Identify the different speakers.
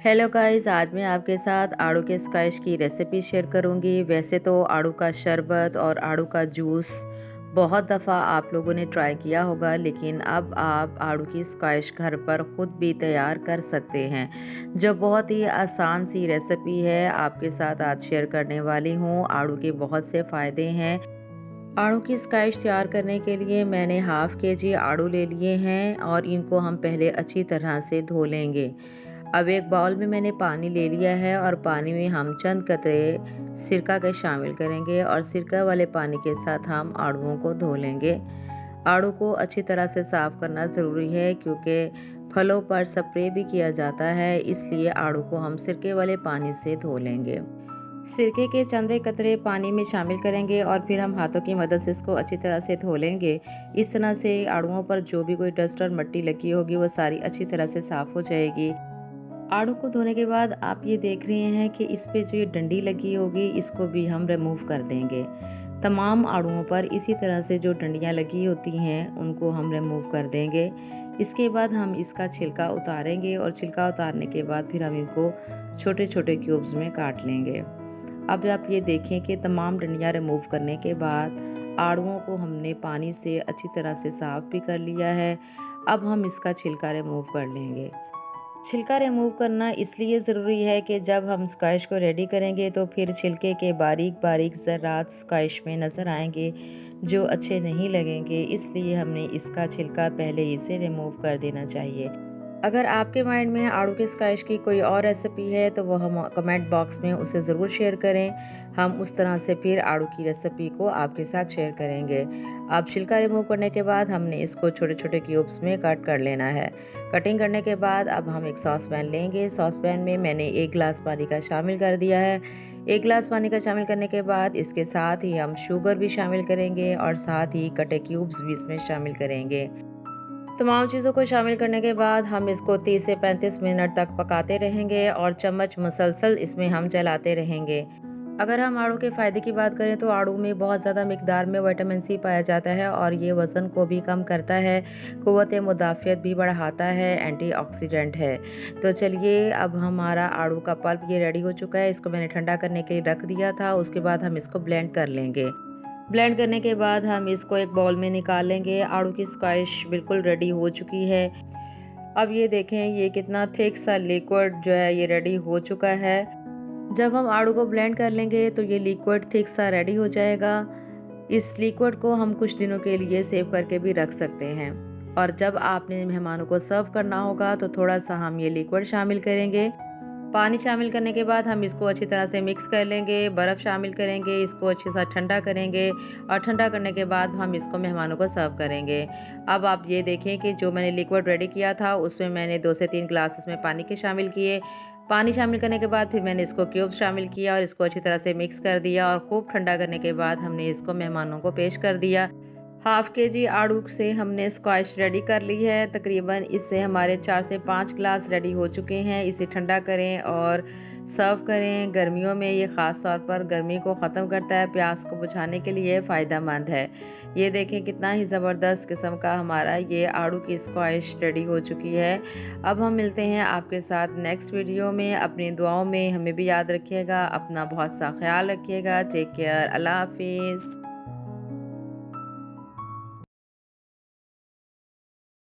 Speaker 1: Hello guys, आज मैं आपके साथ आड़ू के स्क्वैश की रेसिपी शेयर करूंगी। वैसे तो आड़ू का शरबत और आड़ू का जूस बहुत दफ़ा आप लोगों ने ट्राई किया होगा, लेकिन अब आप आड़ू की स्क्वैश घर पर ख़ुद भी तैयार कर सकते हैं, जो बहुत ही आसान सी रेसिपी है आपके साथ आज शेयर करने वाली हूँ। आड़ू के बहुत से फ़ायदे हैं। आड़ू की स्क्वैश तैयार करने के लिए मैंने हाफ़ केजी आड़ू ले लिए हैं और इनको हम पहले अच्छी तरह से धो लेंगे। अब एक बाउल में मैंने पानी ले लिया है और पानी में हम चंद कतरे सिरका के शामिल करेंगे और सिरका वाले पानी के साथ हम आड़ूओं को धो लेंगे। आड़ू को अच्छी तरह से साफ़ करना ज़रूरी है क्योंकि फलों पर स्प्रे भी किया जाता है, इसलिए आड़ू को हम सिरके वाले पानी से धो लेंगे। सिरके के चंद कतरे पानी में शामिल करेंगे और फिर हम हाथों की मदद से इसको अच्छी तरह से धो लेंगे। इस तरह से आड़ूओं पर जो भी कोई डस्ट और मिट्टी लगी होगी वो सारी अच्छी तरह से साफ़ हो जाएगी। आड़ू को धोने के बाद आप ये देख रहे हैं कि इस पे जो ये डंडी लगी होगी इसको भी हम रिमूव कर देंगे। तमाम आड़ूओं पर इसी तरह से जो डंडियाँ लगी होती हैं उनको हम रिमूव कर देंगे। इसके बाद हम इसका छिलका उतारेंगे और छिलका उतारने के बाद फिर हम इनको छोटे छोटे क्यूब्स में काट लेंगे। अब आप ये देखें कि तमाम डंडियाँ रिमूव करने के बाद आड़ूओं को हमने पानी से अच्छी तरह से साफ़ भी कर लिया है। अब हम इसका छिलका रिमूव कर लेंगे। छिलका रिमूव करना इसलिए ज़रूरी है कि जब हम स्क्वैश को रेडी करेंगे तो फिर छिलके के बारीक बारीक ज़र्रात स्क्वैश में नज़र आएंगे जो अच्छे नहीं लगेंगे, इसलिए हमने इसका छिलका पहले ही से रिमूव कर देना चाहिए। अगर आपके माइंड में आड़ू के स्क्वैश की कोई और रेसिपी है तो वो हम कमेंट बॉक्स में उसे ज़रूर शेयर करें। हम उस तरह से फिर आड़ू की रेसिपी को आपके साथ शेयर करेंगे। अब छिलका रिमूव करने के बाद हमने इसको छोटे छोटे क्यूब्स में कट कर लेना है। कटिंग करने के बाद अब हम एक सॉस पैन लेंगे। सॉस पैन में मैंने 1 गिलास पानी का शामिल कर दिया है। 1 गिलास पानी का शामिल करने के बाद इसके साथ ही हम शुगर भी शामिल करेंगे और साथ ही कटे क्यूब्स भी इसमें शामिल करेंगे। तमाम चीज़ों को शामिल करने के बाद हम इसको 30 से 35 मिनट तक पकाते रहेंगे और चम्मच मुसलसल इसमें हम चलाते रहेंगे। अगर हम आड़ू के फ़ायदे की बात करें तो आड़ू में बहुत ज़्यादा मिकदार में विटामिन सी पाया जाता है और ये वज़न को भी कम करता है, क़ुव्वत मुदाफ़ियत भी बढ़ाता है, एंटीऑक्सीडेंट है। तो चलिए, अब हमारा आड़ू का पल्प ये रेडी हो चुका है। इसको मैंने ठंडा करने के लिए रख दिया था। उसके बाद हम इसको ब्लेंड कर लेंगे। ब्लेंड करने के बाद हम इसको एक बाउल में निकाल लेंगे। आड़ू की स्क्वैश बिल्कुल रेडी हो चुकी है। अब ये देखें, ये कितना थिक सा लिक्विड जो है ये रेडी हो चुका है। जब हम आड़ू को ब्लेंड कर लेंगे तो ये लिक्विड थिक सा रेडी हो जाएगा। इस लिक्विड को हम कुछ दिनों के लिए सेव करके भी रख सकते हैं और जब आपने मेहमानों को सर्व करना होगा तो थोड़ा सा हम ये लिक्विड शामिल करेंगे। पानी शामिल करने के बाद हम इसको अच्छी तरह से मिक्स कर लेंगे, बर्फ़ शामिल करेंगे, इसको अच्छे से ठंडा करेंगे और ठंडा करने के बाद हम इसको मेहमानों को सर्व करेंगे। अब आप ये देखें कि जो मैंने लिक्विड रेडी किया था उसमें मैंने 2 से 3 गिलास इसमें पानी के शामिल किए। पानी शामिल करने के बाद फिर मैंने इसको क्यूब्स शामिल किया और इसको अच्छी तरह से मिक्स कर दिया और खूब ठंडा करने के बाद हमने इसको मेहमानों को पेश कर दिया। हाफ़ केजी आड़ू से हमने स्क्वैश रेडी कर ली है। तकरीबन इससे हमारे 4 से 5 गिलास रेडी हो चुके हैं। इसे ठंडा करें और सर्व करें। गर्मियों में ये ख़ास तौर पर गर्मी को ख़त्म करता है, प्यास को बुझाने के लिए फ़ायदेमंद है। ये देखें कितना ही ज़बरदस्त किस्म का हमारा ये आड़ू की स्क्वैश रेडी हो चुकी है। अब हम मिलते हैं आपके साथ नेक्स्ट वीडियो में। अपनी दुआओं में हमें भी याद रखिएगा। अपना बहुत सा ख्याल रखिएगा। Take care. अल्लाह हाफ़िज़।